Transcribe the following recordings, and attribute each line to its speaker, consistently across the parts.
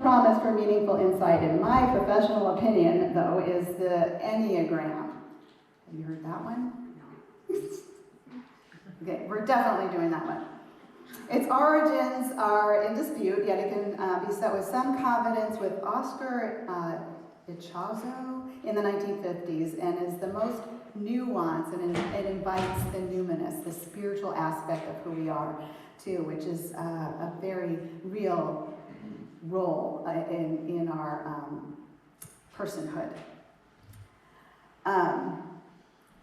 Speaker 1: Promise for meaningful insight, in my professional opinion, though, is the Enneagram. Have you heard that one? Okay, we're definitely doing that one. Its origins are in dispute, yet it can be set with some confidence with Oscar Ichazo in the 1950s, and is the most nuanced, and it invites the numinous, the spiritual aspect of who we are, too, which is a very real role in our personhood.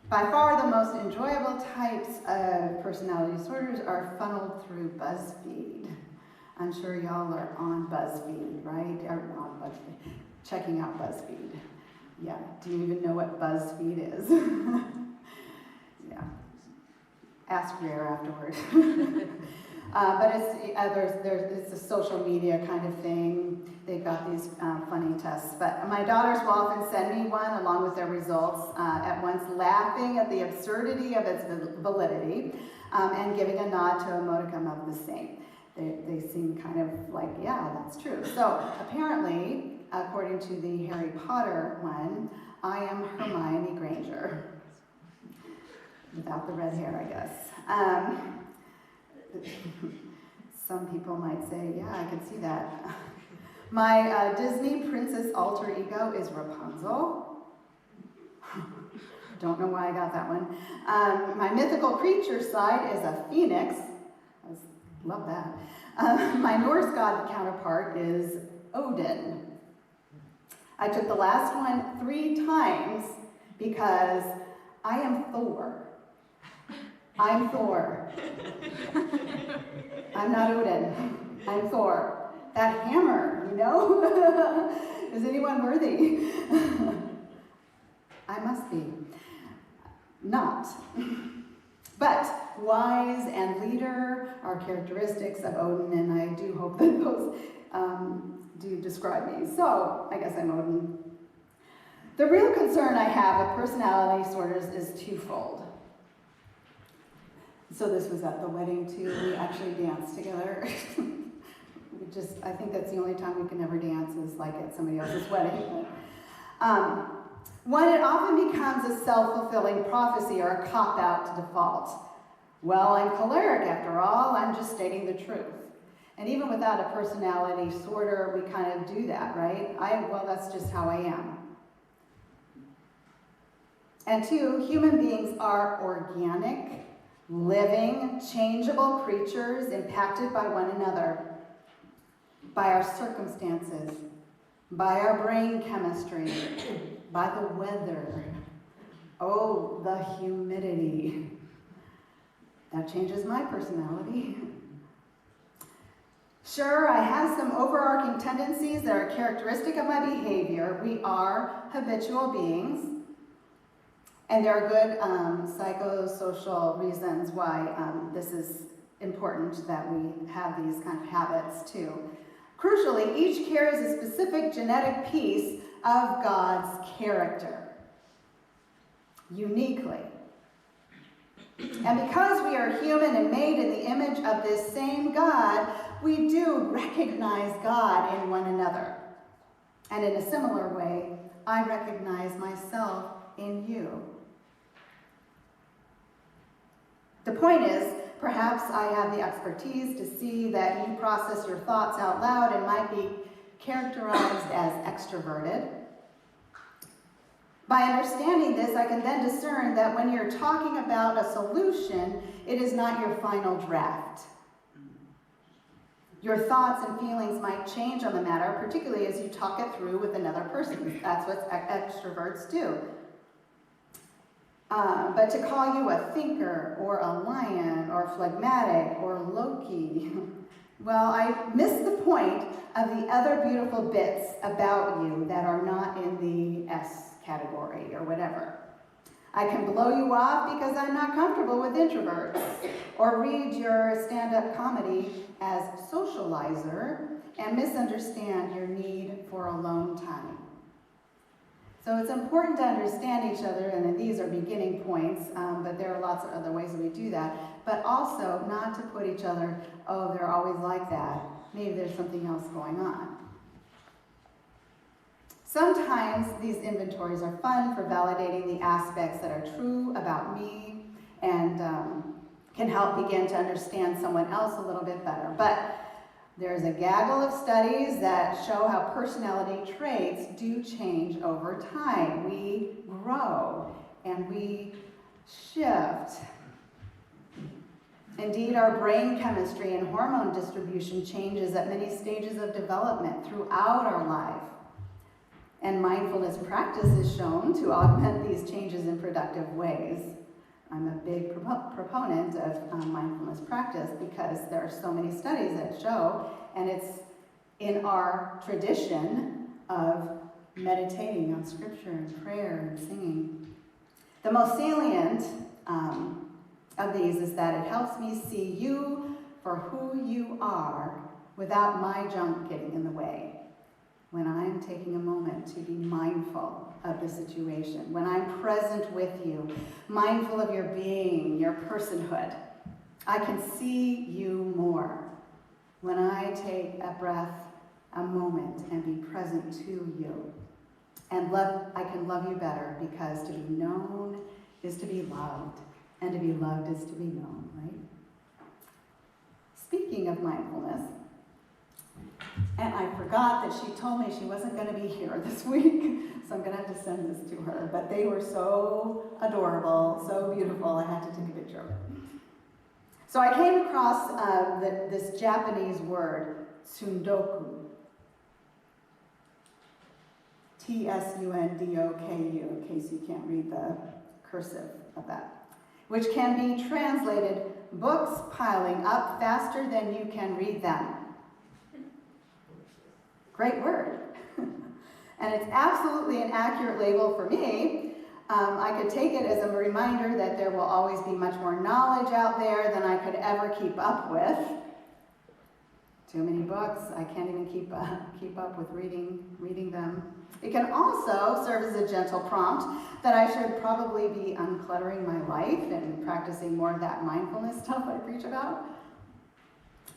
Speaker 1: By far the most enjoyable types of personality disorders are funneled through BuzzFeed. I'm sure y'all are on BuzzFeed, right? Or on BuzzFeed. Checking out BuzzFeed. Yeah, do you even know what BuzzFeed is? Yeah. Ask Rare afterward. But it's a social media kind of thing. They've got these funny tests. But my daughters will often send me one along with their results, at once laughing at the absurdity of its validity and giving a nod to a modicum of the same. They seem kind of like, yeah, that's true. So apparently, according to the Harry Potter one, I am Hermione Granger. Without the red hair, I guess. Some people might say, yeah, I can see that. My Disney princess alter ego is Rapunzel. Don't know why I got that one. My mythical creature side is a phoenix. Love that. My Norse god counterpart is Odin. I took the last one 3 times because I am Thor. I'm Thor. I'm not Odin. I'm Thor. That hammer, you know? Is anyone worthy? I must be. Not. But wise and leader are characteristics of Odin, and I do hope that those do describe me. So I guess I'm Odin. The real concern I have with personality disorders is twofold. So this was at the wedding too. We actually danced together. I think that's the only time we can ever dance is like at somebody else's wedding. One, it often becomes a self-fulfilling prophecy or a cop-out to default. Well, I'm choleric after all. I'm just stating the truth. And even without a personality disorder, we kind of do that, right? Well, that's just how I am. And 2, human beings are organic, living, changeable creatures impacted by one another, by our circumstances, by our brain chemistry, by the weather. Oh, the humidity. That changes my personality. Sure, I have some overarching tendencies that are characteristic of my behavior. We are habitual beings. And there are good psychosocial reasons why this is important that we have these kind of habits too. Crucially, each carries a specific genetic piece of God's character, uniquely. And because we are human and made in the image of this same God, we do recognize God in one another. And in a similar way, I recognize myself in you. The point is, perhaps I have the expertise to see that you process your thoughts out loud and might be characterized as extroverted. By understanding this, I can then discern that when you're talking about a solution, it is not your final draft. Your thoughts and feelings might change on the matter, particularly as you talk it through with another person. That's what extroverts do. But to call you a thinker or a lion or phlegmatic or Loki, well, I miss the point of the other beautiful bits about you that are not in the S category or whatever. I can blow you off because I'm not comfortable with introverts, or read your stand-up comedy as socializer and misunderstand your need for alone time. So it's important to understand each other, and then these are beginning points, but there are lots of other ways that we do that. But also not to put each other, oh, they're always like that. Maybe there's something else going on. Sometimes these inventories are fun for validating the aspects that are true about me and can help begin to understand someone else a little bit better. But there's a gaggle of studies that show how personality traits do change over time. We grow and we shift. Indeed, our brain chemistry and hormone distribution changes at many stages of development throughout our life. And mindfulness practice is shown to augment these changes in productive ways. I'm a big proponent of mindfulness practice because there are so many studies that show, and it's in our tradition of meditating on scripture and prayer and singing. The most salient of these is that it helps me see you for who you are without my junk getting in the way. When I'm taking a moment to be mindful of the situation, when I'm present with you, mindful of your being, your personhood, I can see you more. When I take a breath, a moment, and be present to you. And I can love you better, because to be known is to be loved, and to be loved is to be known, right? Speaking of mindfulness, and I forgot that she told me she wasn't going to be here this week, so I'm going to have to send this to her. But they were so adorable, so beautiful, I had to take a picture of it. So I came across this Japanese word, tsundoku. Tsundoku, in case you can't read the cursive of that, which can be translated, books piling up faster than you can read them. Great word. And it's absolutely an accurate label for me. I could take it as a reminder that there will always be much more knowledge out there than I could ever keep up with. Too many books, I can't even keep up with reading them. It can also serve as a gentle prompt that I should probably be uncluttering my life and practicing more of that mindfulness stuff I preach about.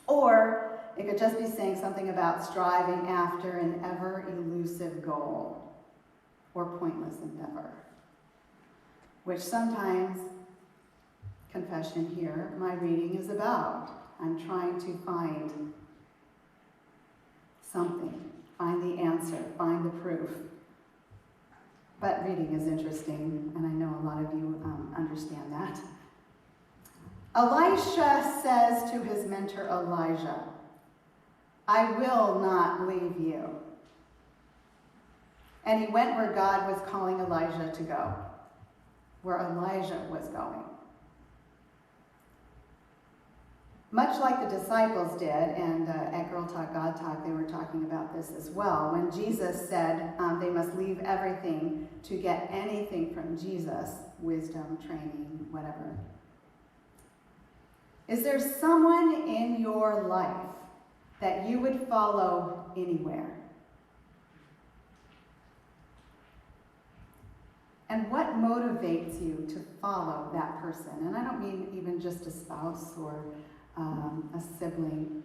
Speaker 1: Or it could just be saying something about striving after an ever-elusive goal or pointless endeavor, which sometimes, confession here, my reading is about. I'm trying to find something, find the answer, find the proof. But reading is interesting, and I know a lot of you understand that. Elisha says to his mentor Elijah, I will not leave you. And he went where God was calling Elijah to go, where Elijah was going. Much like the disciples did, and at Girl Talk, God Talk, they were talking about this as well. When Jesus said they must leave everything to get anything from Jesus, wisdom, training, whatever. Is there someone in your life that you would follow anywhere? And what motivates you to follow that person? And I don't mean even just a spouse or a sibling.